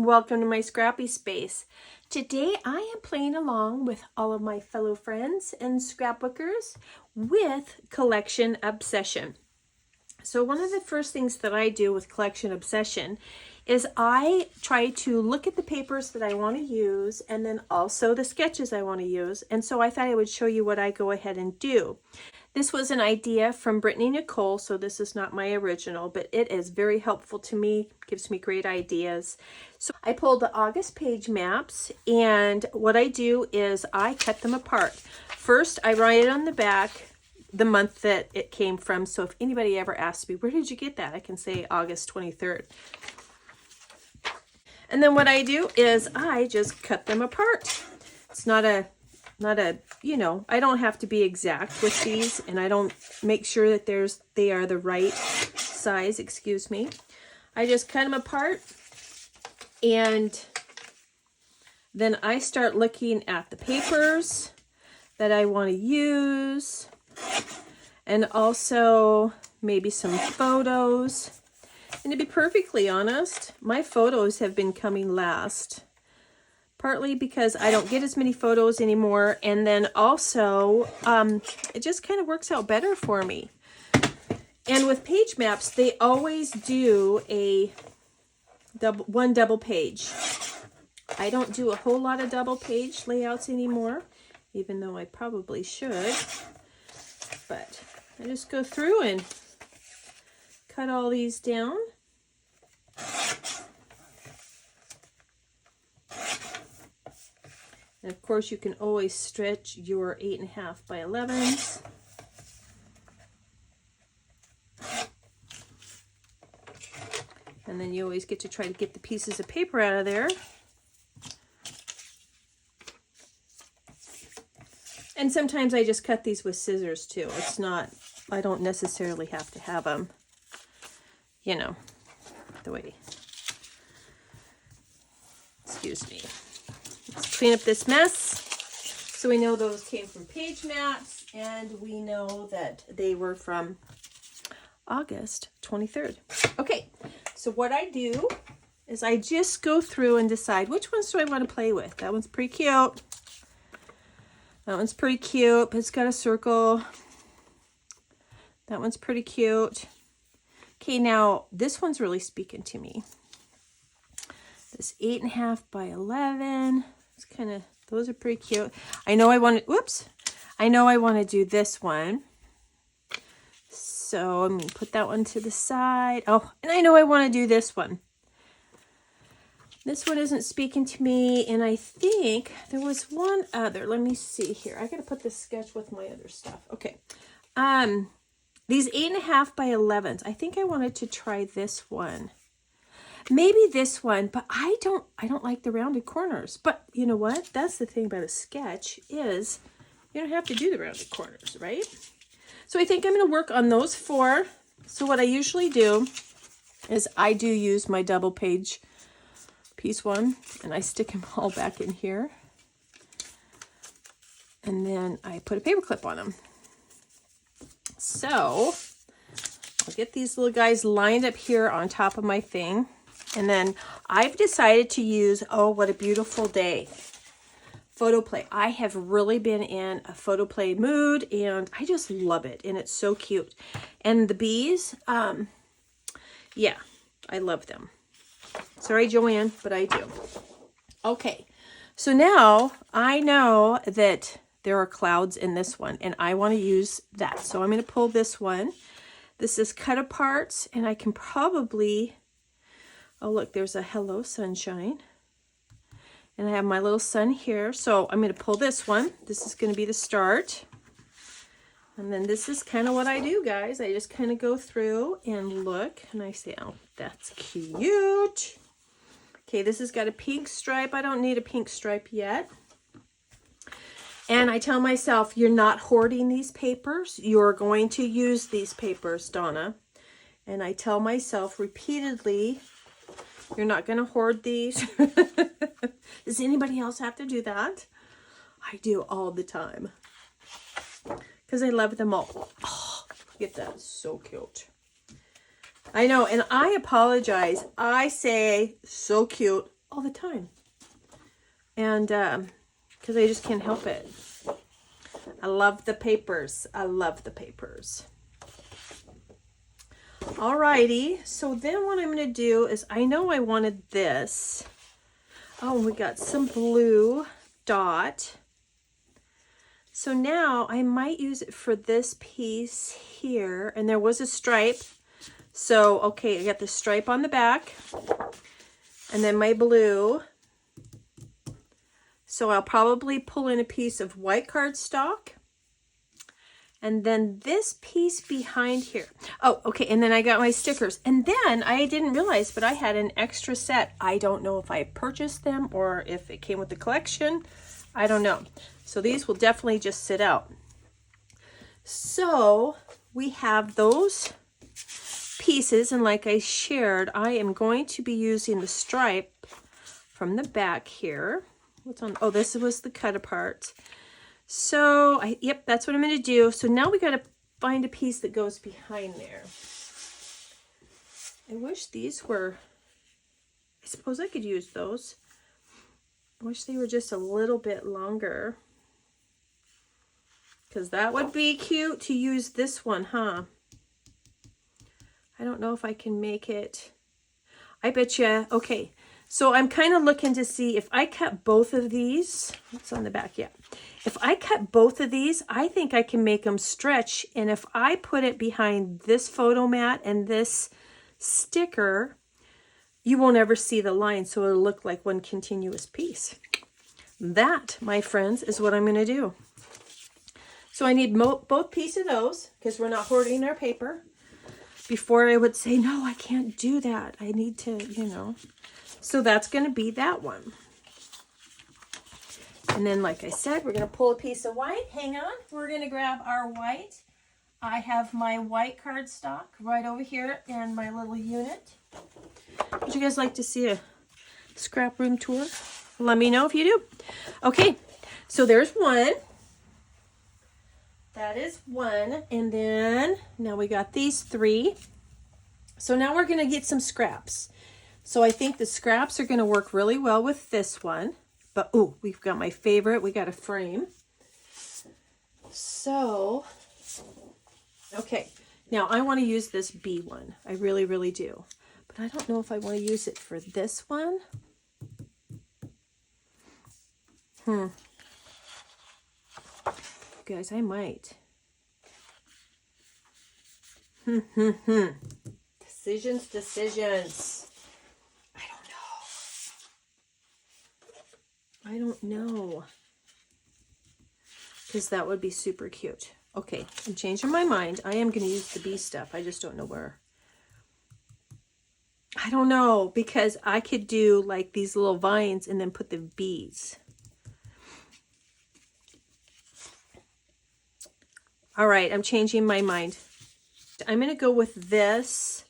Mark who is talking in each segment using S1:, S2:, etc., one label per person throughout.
S1: welcome to my scrappy space. Today I am playing along with all of my fellow friends and scrapbookers with collection obsession. So one of the first things that I do with collection obsession is I try to look at the papers that I want to use and then also the sketches I want to use. And so I thought I would show you what I go ahead and do. This was an idea from Brittany Nicole, so this is not my original, but it is very helpful to me, gives me great ideas. So I pulled the August page maps, and what I do is I cut them apart. First, I write on the back the month that it came from, so if anybody ever asks me, where did you get that? I can say August 23rd. And then what I do is I just cut them apart. It's not a, you know, I don't have to be exact with these, and I don't make sure that they are the right size, excuse me. I just cut them apart, and then I start looking at the papers that I want to use, and also maybe some photos. And to be perfectly honest, my photos have been coming last. Partly because I don't get as many photos anymore, and then also it just kind of works out better for me. And with page maps, they always do a one double page. I don't do a whole lot of double page layouts anymore, even though I probably should. But I just go through and cut all these down. And of course, you can always stretch your 8.5 by 11s. And then you always get to try to get the pieces of paper out of there. And sometimes I just cut these with scissors too. It's not, I don't necessarily have to have them, you know, the way. Excuse me. Let's clean up this mess. So we know those came from page maps, and we know that they were from August 23rd. Okay, so what I do is I just go through and decide which ones do I want to play with. That one's pretty cute. That one's pretty cute, but it's got a circle. That one's pretty cute. Okay, now this one's really speaking to me. This 8.5 by 11. It's kind of, those are pretty cute. I know I want to, whoops. I know I want to do this one. So I'm going to put that one to the side. Oh, and I know I want to do this one. This one isn't speaking to me, and I think there was one other. Let me see here. I got to put this sketch with my other stuff. Okay. These 8.5 by 11s. I think I wanted to try this one. Maybe this one, but I don't like the rounded corners. But you know what? That's the thing about a sketch is you don't have to do the rounded corners, right? So I think I'm going to work on those 4. So what I usually do is I do use my double page piece 1, and I stick them all back in here. And then I put a paper clip on them. So I'll get these little guys lined up here on top of my thing. And then I've decided to use, oh, what a beautiful day, photo play. I have really been in a photo play mood, and I just love it. And it's so cute. And the bees, yeah, I love them. Sorry, Joanne, but I do. Okay, so now I know that there are clouds in this one, and I want to use that. So I'm going to pull this one. This is cut apart, and I can probably... Oh, look, there's a hello sunshine. And I have my little sun here. So I'm going to pull this one. This is going to be the start. And then this is kind of what I do, guys. I just kind of go through and look. And I say, oh, that's cute. Okay, this has got a pink stripe. I don't need a pink stripe yet. And I tell myself, you're not hoarding these papers. You're going to use these papers, Donna. And I tell myself repeatedly, you're not going to hoard these. Does anybody else have to do that? I do all the time. Because I love them all. Oh, look at that. So cute. I know, and I apologize. I say so cute all the time. And because I just can't help it. I love the papers. I love the papers. Alrighty, so then what I'm going to do is, I know I wanted this. Oh, we got some blue dot. So now I might use it for this piece here. And there was a stripe. So, okay, I got the stripe on the back. And then my blue. So I'll probably pull in a piece of white cardstock. And then this piece behind here. Oh, okay, and then I got my stickers. And then I didn't realize, but I had an extra set. I don't know if I purchased them or if it came with the collection. I don't know. So these will definitely just sit out. So we have those pieces, and like I shared, I am going to be using the stripe from the back here. What's on? Oh, this was the cut apart. So yep, that's what I'm going to do. So now we got to find a piece that goes behind there. I wish these were, I suppose I could use those. I wish they were just a little bit longer, because that would be cute to use this one, huh? I don't know if I can make it. I bet you. Okay, so I'm kind of looking to see if I cut both of these. What's on the back? Yeah. If I cut both of these, I think I can make them stretch. And if I put it behind this photo mat and this sticker, you won't ever see the line, so it'll look like one continuous piece. That, my friends, is what I'm going to do. So I need both pieces of those, because we're not hoarding our paper. Before I would say, no, I can't do that. I need to, you know. So that's going to be that one. And then, like I said, we're going to pull a piece of white. Hang on. We're going to grab our white. I have my white cardstock right over here in my little unit. Would you guys like to see a scrap room tour? Let me know if you do. Okay, so there's one. That is one. And then now we got these three. So now we're going to get some scraps. So I think the scraps are going to work really well with this one. But, oh, we've got my favorite. We got a frame. So, okay. Now I want to use this B one. I really, really do. But I don't know if I want to use it for this one. Guys, I might. Decisions. I don't know. Because that would be super cute. Okay, I'm changing my mind. I am going to use the bee stuff. I just don't know where. I don't know, because I could do like these little vines and then put the bees. All right, I'm changing my mind. I'm going to go with this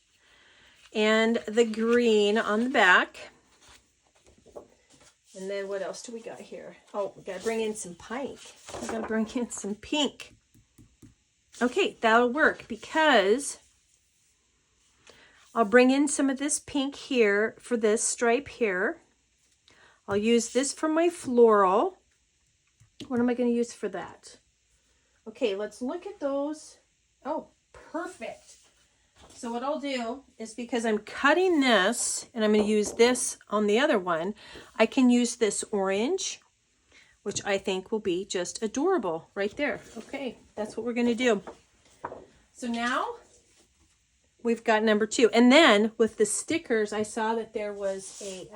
S1: and the green on the back. And then what else do we got here? Oh, we got to bring in some pink. I got to bring in some pink. Okay, that'll work, because I'll bring in some of this pink here for this stripe here. I'll use this for my floral. What am I going to use for that? Okay, let's look at those. Oh, perfect. So what I'll do is, because I'm cutting this and I'm going to use this on the other one, I can use this orange, which I think will be just adorable right there. Okay, that's what we're going to do. So now we've got number 2. And then with the stickers, I saw that there was a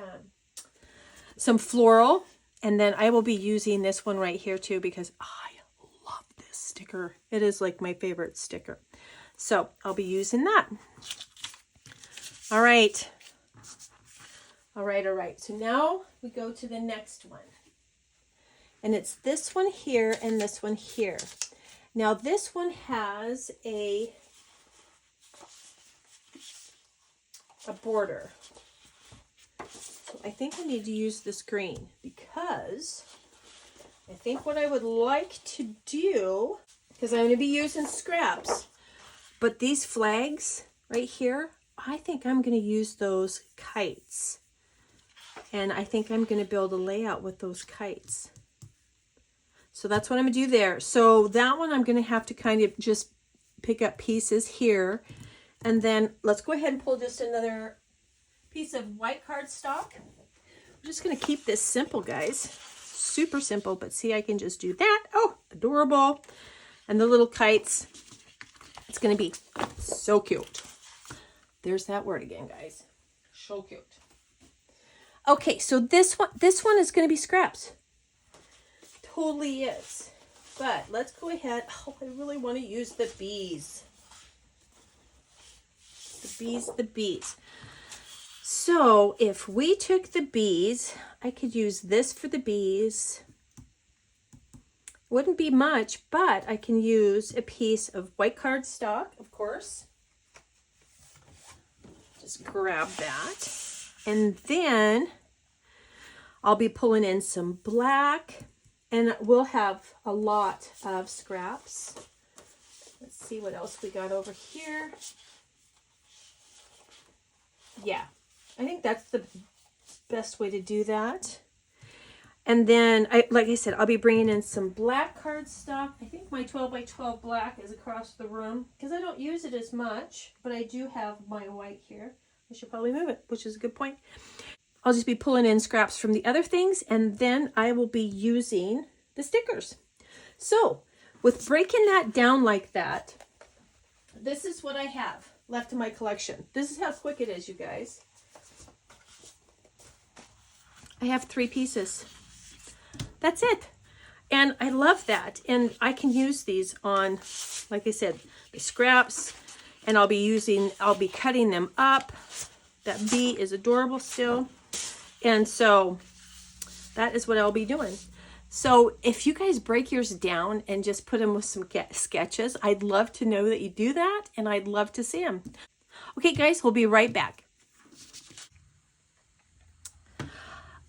S1: some floral. And then I will be using this one right here too, because I love this sticker. It is like my favorite sticker. So I'll be using that. All right. All right. So now we go to the next one. And it's this one here and this one here. Now this one has a border. So I think I need to use this green, because I think what I would like to do, because I'm going to be using scraps, but these flags right here, I think I'm going to use those kites. And I think I'm going to build a layout with those kites. So that's what I'm going to do there. So that one I'm going to have to kind of just pick up pieces here. And then let's go ahead and pull just another piece of white cardstock. I'm just going to keep this simple, guys. Super simple, but see, I can just do that. Oh, adorable. And the little kites. It's going to be so cute. There's that word again, guys. So cute. Okay, so this one is going to be scraps. Totally is. But let's go ahead. Oh, I really want to use the bees. The bees. So if we took the bees, I could use this for the bees. Wouldn't be much, but I can use a piece of white cardstock, of course. Just grab that. And then I'll be pulling in some black, and we'll have a lot of scraps. Let's see what else we got over here. Yeah, I think that's the best way to do that. And then, like I said, I'll be bringing in some black cardstock. I think my 12 by 12 black is across the room because I don't use it as much, but I do have my white here. I should probably move it, which is a good point. I'll just be pulling in scraps from the other things, and then I will be using the stickers. So with breaking that down like that, this is what I have left in my collection. This is how quick it is, you guys. I have 3 pieces. That's it. And I love that. And I can use these on, like I said, the scraps, and I'll be cutting them up. That bee is adorable still. And so that is what I'll be doing. So if you guys break yours down and just put them with some sketches, I'd love to know that you do that, and I'd love to see them. Okay, guys, we'll be right back.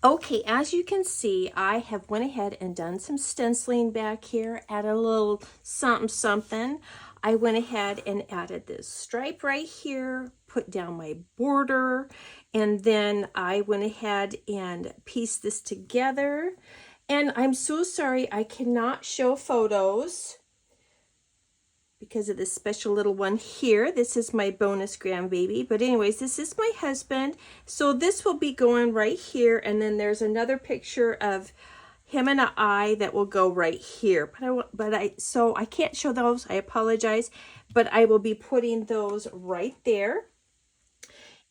S1: Okay, as you can see, I have went ahead and done some stenciling back here, added a little something something. I went ahead and added this stripe right here, put down my border, and then I went ahead and pieced this together. And I'm so sorry I cannot show photos because of this special little one here. This is my bonus grandbaby. But anyways, this is my husband. So this will be going right here. And then there's another picture of him and I that will go right here. So I can't show those. I apologize. But I will be putting those right there.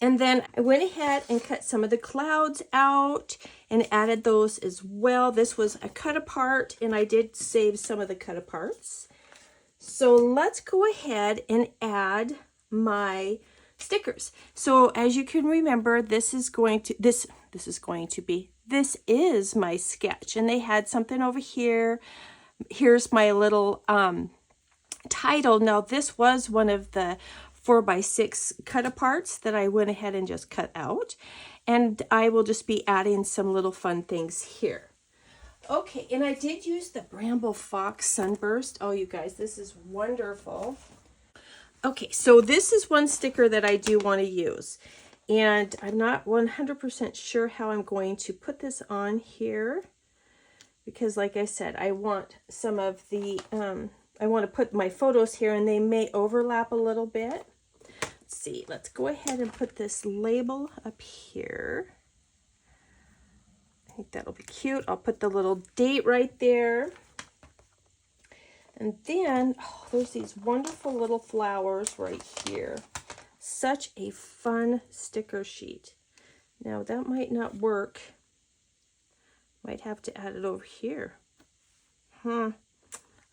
S1: And then I went ahead and cut some of the clouds out and added those as well. This was a cut apart, and I did save some of the cut aparts. So let's go ahead and add my stickers. So as you can remember, this is my sketch, and they had something over here. Here's my little title. Now this was one of the 4x6 cut aparts that I went ahead and just cut out, and I will just be adding some little fun things here. Okay, and I did use the Bramble Fox Sunburst. Oh, you guys, this is wonderful. Okay, so this is one sticker that I do want to use, and I'm not 100% sure how I'm going to put this on here because, like I said, I want some of the I want to put my photos here, and they may overlap a little bit. Let's see. Let's go ahead and put this label up here. I think that'll be cute. I'll put the little date right there. And then, oh, there's these wonderful little flowers right here. Such a fun sticker sheet. Now, that might not work. Might have to add it over here.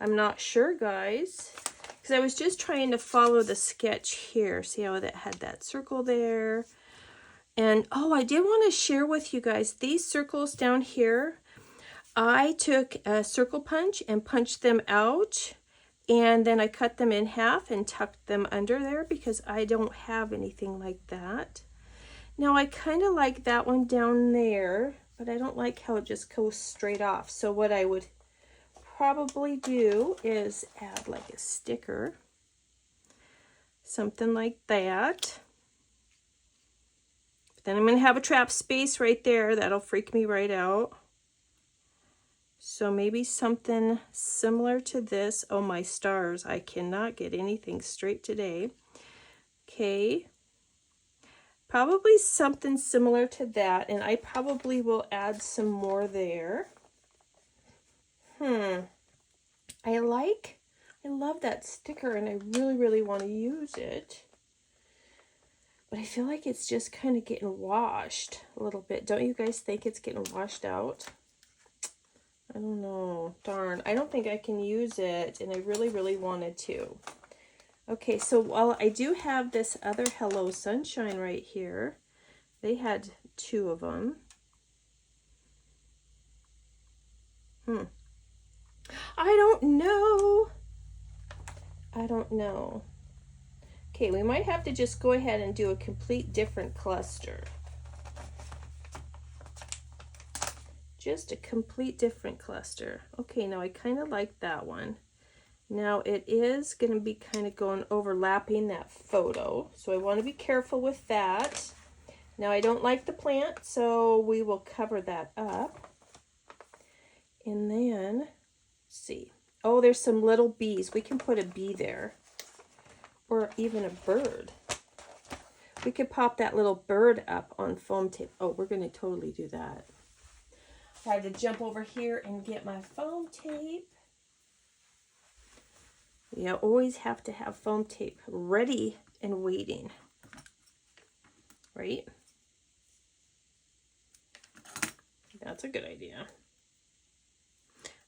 S1: I'm not sure, guys, because I was just trying to follow the sketch here. See how that had that circle there? And, oh, I did want to share with you guys these circles down here. I took a circle punch and punched them out, and then I cut them in half and tucked them under there because I don't have anything like that. Now, I kind of like that one down there, but I don't like how it just goes straight off. So what I would probably do is add like a sticker, something like that. If Then I'm going to have a trap space right there. That'll freak me right out. So maybe something similar to this. Oh, my stars. I cannot get anything straight today. Okay. Probably something similar to that. And I probably will add some more there. I love that sticker and I really, really want to use it. But I feel like it's just kind of getting washed a little bit. Don't you guys think it's getting washed out? I don't know. Darn. I don't think I can use it. And I really, really wanted to. Okay, so while I do have this other Hello Sunshine right here. They had 2 of them. I don't know. Okay, we might have to just go ahead and do a complete different cluster. Just a complete different cluster. Okay, now I kind of like that one. Now it is going to be kind of overlapping that photo. So I want to be careful with that. Now I don't like the plant, so we will cover that up. And then, let's see. Oh, there's some little bees. We can put a bee there. Or even a bird. We could pop that little bird up on foam tape. Oh, we're going to totally do that. I had to jump over here and get my foam tape. You always have to have foam tape ready and waiting. Right? That's a good idea.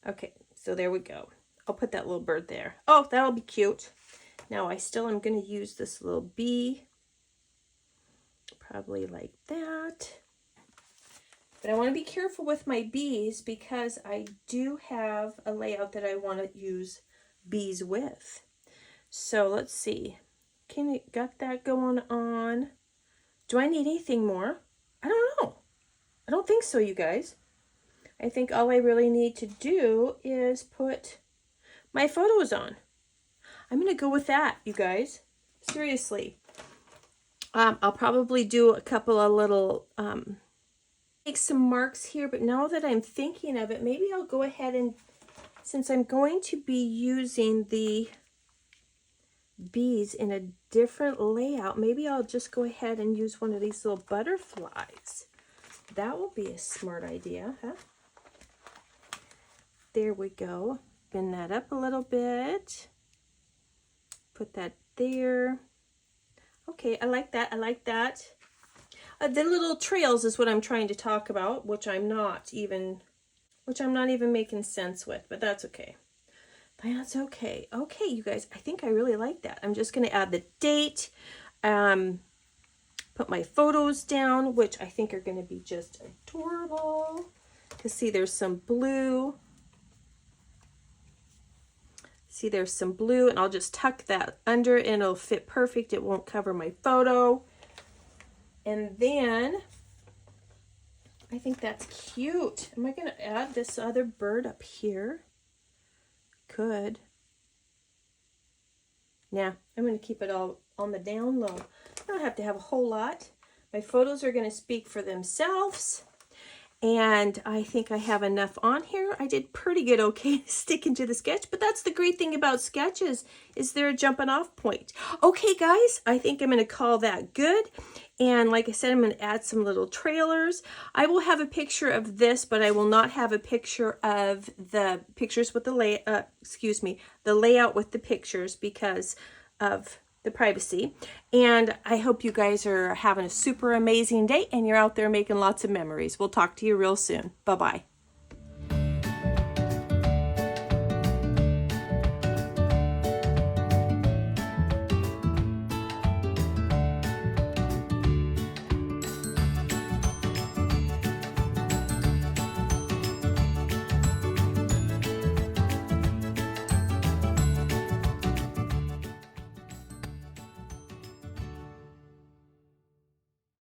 S1: Okay, so there we go. I'll put that little bird there. Oh, that'll be cute. Now I still am going to use this little bee. Probably like that. But I want to be careful with my bees because I do have a layout that I want to use bees with. So let's see. Can it got that going on? Do I need anything more? I don't know. I don't think so, you guys. I think all I really need to do is put my photos on. I'm going to go with that, you guys. Seriously. I'll probably do a couple of little, make some marks here, but now that I'm thinking of it, maybe I'll go ahead and, since I'm going to be using the bees in a different layout, maybe I'll just go ahead and use one of these little butterflies. That will be a smart idea, huh? There we go. Bend that up a little bit. Put that there. Okay, I like that. I like that. The little trails is what I'm trying to talk about, which I'm not even making sense with, but that's okay. That's okay. Okay, you guys, I think I really like that. I'm just going to add the date, put my photos down, which I think are going to be just adorable. Because see, there's some blue. See, there's some blue, and I'll just tuck that under, and it'll fit perfect. It won't cover my photo. And then, I think that's cute. Am I going to add this other bird up here? Could. Nah, I'm going to keep it all on the down low. I don't have to have a whole lot. My photos are going to speak for themselves. And I think I have enough on here. I did pretty good okay sticking to the sketch, but that's the great thing about sketches, is they're a jumping off point. Okay, guys, I think I'm going to call that good. And like I said, I'm going to add some little trailers. I will have a picture of this, but I will not have a picture of the pictures with the the layout with the pictures because of the privacy. And I hope you guys are having a super amazing day and you're out there making lots of memories. We'll talk to you real soon. Bye-bye.